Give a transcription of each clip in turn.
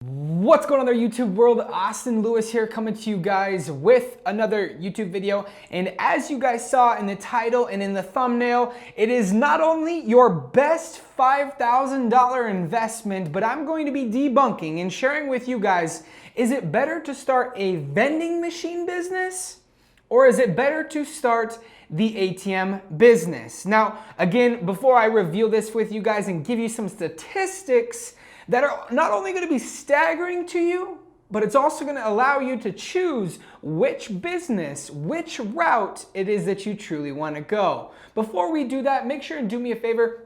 What's going on there, YouTube world? Austin Lewis here, coming to you guys with another YouTube video. And as you guys saw in the title and in the thumbnail, it is not only your best $5,000 investment, but I'm going to be debunking and sharing with you guys, is it better to start a vending machine business or is it better to start the ATM business? Now, again, before I reveal this with you guys and give you some statistics that are not only going to be staggering to you, but it's also going to allow you to choose which business, which route it is that you truly want to go. Before we do that, make sure and do me a favor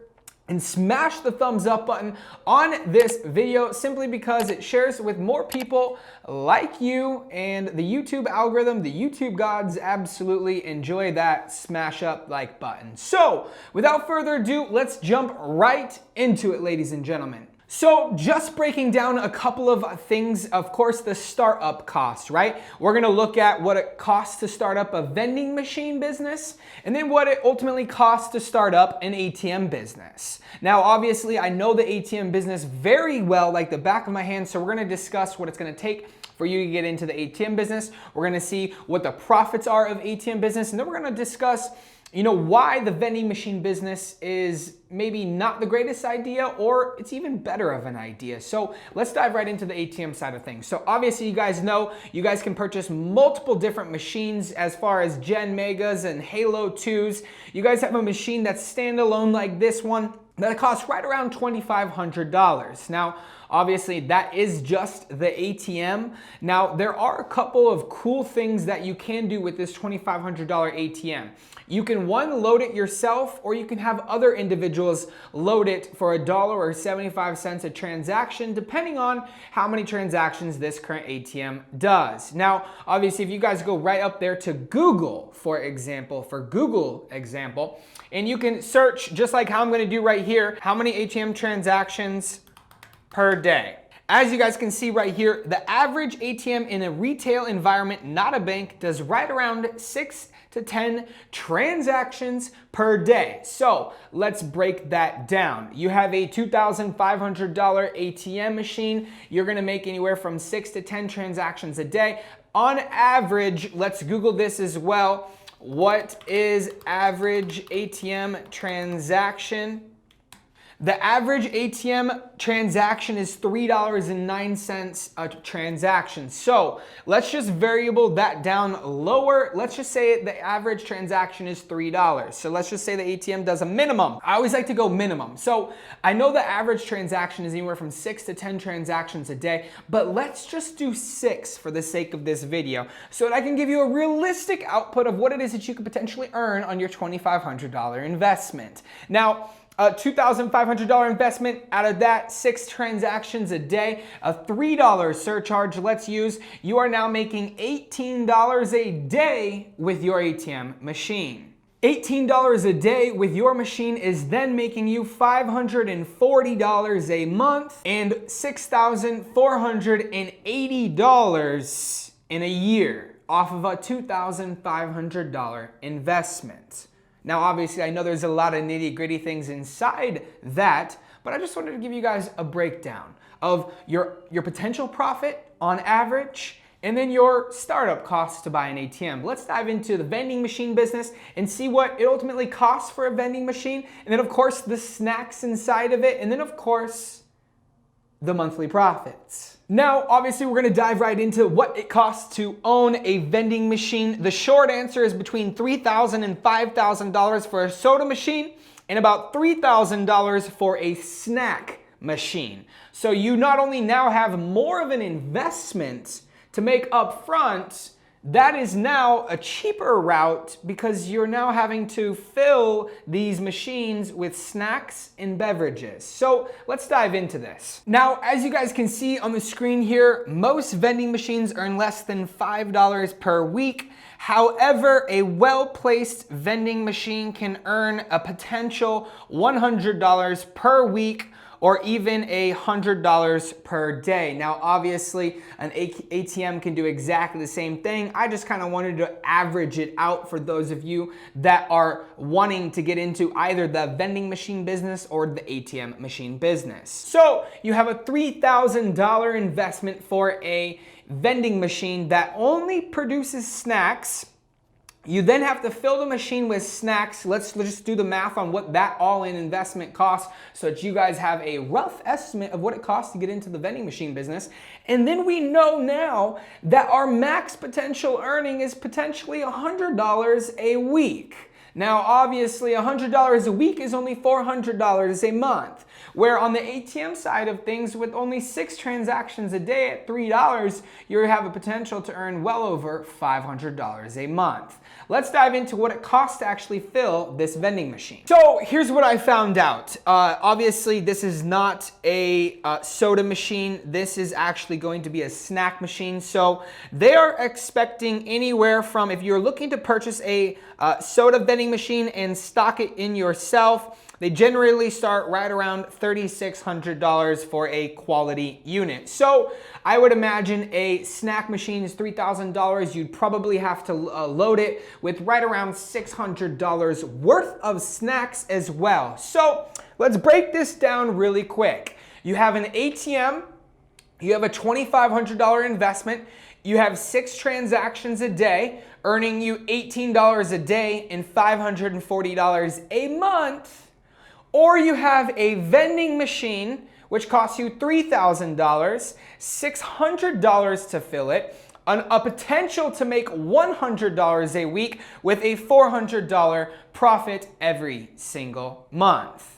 and smash the thumbs up button on this video, simply because it shares with more people like you, and the YouTube algorithm, the YouTube gods absolutely enjoy that smash up like button. So without further ado, let's jump right into it, ladies and gentlemen. So just breaking down a couple of things, of course, the startup cost, right? We're gonna look at what it costs to start up a vending machine business, and then what it ultimately costs to start up an ATM business. Now, obviously, I know the ATM business very well, like the back of my hand, so we're gonna discuss what it's gonna take for you to get into the ATM business. We're gonna see what the profits are of ATM business, and then we're gonna discuss why the vending machine business is maybe not the greatest idea, or it's even better of an idea. So let's dive right into the ATM side of things. So obviously you guys know, you guys can purchase multiple different machines as far as Gen Megas and Halo 2s. You guys have a machine that's standalone like this one that costs right around $2,500. Now, obviously, that is just the ATM. Now, there are a couple of cool things that you can do with this $2,500 ATM. You can, one, load it yourself, or you can have other individuals load it for $1 or 75 cents a transaction, depending on how many transactions this current ATM does. Now, obviously, if you guys go right up there to Google, for example, and you can search, just like how I'm gonna do right here, how many ATM transactions per day. As you guys can see right here, the average ATM in a retail environment, not a bank, does right around 6 to 10 transactions per day. So let's break that down. You have a $2,500 ATM machine. You're gonna make anywhere from 6 to 10 transactions a day. On average, let's Google this as well. What is average ATM transaction? The average ATM transaction is $3.09 a transaction. So let's just variable that down lower. Let's just say the average transaction is $3. So let's just say the ATM does a minimum. I always like to go minimum. So I know the average transaction is anywhere from 6 to 10 transactions a day, but let's just do 6 for the sake of this video, so that I can give you a realistic output of what it is that you could potentially earn on your $2,500 investment. Now, a $2,500 investment, out of that 6 transactions a day, a $3 surcharge, let's use, you are now making $18 a day with your ATM machine. $18 a day with your machine is then making you $540 a month and $6,480 in a year off of a $2,500 investment. Now, obviously, I know there's a lot of nitty-gritty things inside that, but I just wanted to give you guys a breakdown of your potential profit on average, and then your startup costs to buy an ATM. Let's dive into the vending machine business and see what it ultimately costs for a vending machine, and then, of course, the snacks inside of it, and then, of course, the monthly profits. Now, obviously, we're gonna dive right into what it costs to own a vending machine. The short answer is between $3,000 and $5,000 for a soda machine, and about $3,000 for a snack machine. So you not only now have more of an investment to make up front, that is now a cheaper route, because you're now having to fill these machines with snacks and beverages. So let's dive into this. Now, as you guys can see on the screen here, most vending machines earn less than $5 per week. However, a well-placed vending machine can earn a potential $100 per week, or even $100 per day. Now, obviously, an ATM can do exactly the same thing. I just kind of wanted to average it out for those of you that are wanting to get into either the vending machine business or the ATM machine business. So you have a $3,000 investment for a vending machine that only produces snacks. You then have to fill the machine with snacks. Let's just do the math on what that all-in investment costs so that you guys have a rough estimate of what it costs to get into the vending machine business. And then we know now that our max potential earning is potentially $100 a week. Now, obviously, $100 a week is only $400 a month, where on the ATM side of things, with only 6 transactions a day at $3, you have a potential to earn well over $500 a month. Let's dive into what it costs to actually fill this vending machine. So here's what I found out. Obviously, this is not a soda machine. This is actually going to be a snack machine. So they are expecting anywhere from, if you're looking to purchase a soda vending machine and stock it in yourself, they generally start right around $3,600 for a quality unit. So I would imagine a snack machine is $3,000. You'd probably have to load it with right around $600 worth of snacks as well. So let's break this down really quick. You have an ATM, you have a $2,500 investment, you have 6 transactions a day, earning you $18 a day and $540 a month. Or you have a vending machine, which costs you $3,000, $600 to fill it, a potential to make $100 a week with a $400 profit every single month.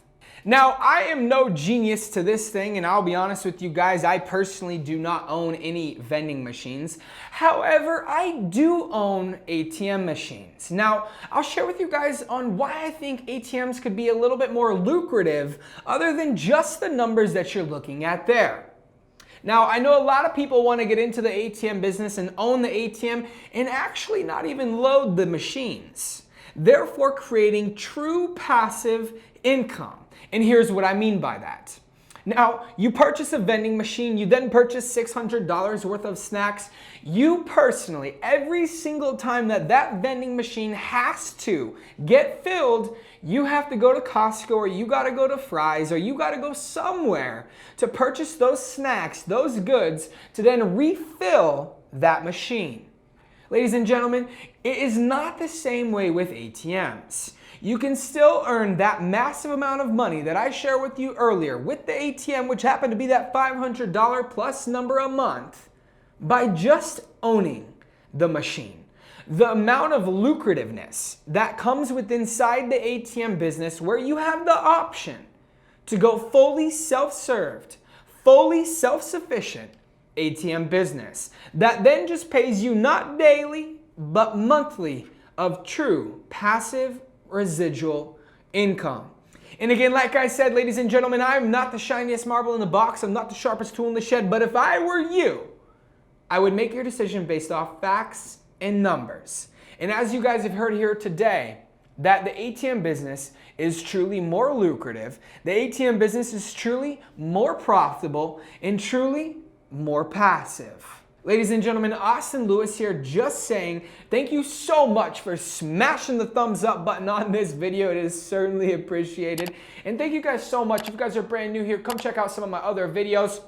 Now, I am no genius to this thing, and I'll be honest with you guys, I personally do not own any vending machines. However, I do own ATM machines. Now, I'll share with you guys on why I think ATMs could be a little bit more lucrative other than just the numbers that you're looking at there. Now, I know a lot of people want to get into the ATM business and own the ATM and actually not even load the machines, therefore creating true passive income. And here's what I mean by that. Now, you purchase a vending machine, you then purchase $600 worth of snacks. You personally, every single time that that vending machine has to get filled, you have to go to Costco, or you gotta go to Fry's, or you gotta go somewhere to purchase those snacks, those goods, to then refill that machine. Ladies and gentlemen, it is not the same way with ATMs. You can still earn that massive amount of money that I shared with you earlier with the ATM, which happened to be that $500 plus number a month, by just owning the machine. The amount of lucrativeness that comes with inside the ATM business, where you have the option to go fully self-served, fully self-sufficient ATM business that then just pays you not daily, but monthly of true passive residual income. And again, like I said, ladies and gentlemen, I'm not the shiniest marble in the box. I'm not the sharpest tool in the shed. But if I were you, I would make your decision based off facts and numbers. And as you guys have heard here today, that the ATM business is truly more lucrative. The ATM business is truly more profitable and truly more passive. Ladies and gentlemen, Austin Lewis here, just saying thank you so much for smashing the thumbs up button on this video. It is certainly appreciated. And thank you guys so much. If you guys are brand new here, come check out some of my other videos.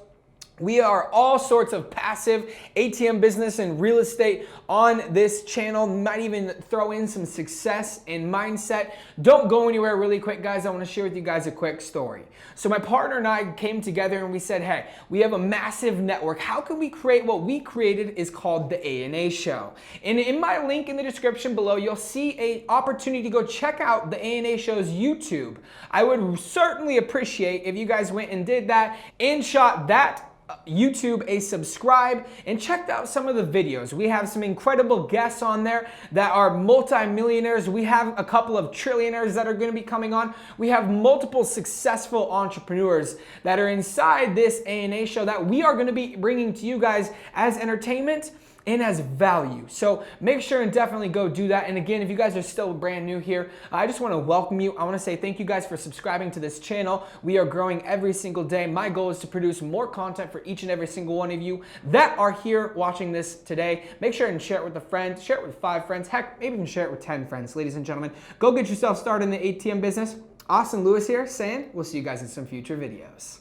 We are all sorts of passive ATM business and real estate on this channel. Might even throw in some success and mindset. Don't go anywhere really quick, guys. I want to share with you guys a quick story. So my partner and I came together and we said, hey, we have a massive network. How can we create what we created is called the A&A Show. And in my link in the description below, you'll see an opportunity to go check out the A&A Show's YouTube. I would certainly appreciate if you guys went and did that and shot that YouTube a subscribe and checked out some of the videos. We have some incredible guests on there that are multi-millionaires. We have a couple of trillionaires that are going to be coming on. We have multiple successful entrepreneurs that are inside this A&A show that we are going to be bringing to you guys as entertainment and has value. So make sure and definitely go do that. And again, if you guys are still brand new here, I just want to welcome you. I want to say thank you guys for subscribing to this channel. We are growing every single day. My goal is to produce more content for each and every single one of you that are here watching this today. Make sure and share it with a friend, share it with 5 friends, heck, maybe even share it with 10 friends. Ladies and gentlemen, go get yourself started in the ATM business. Austin Lewis here saying we'll see you guys in some future videos.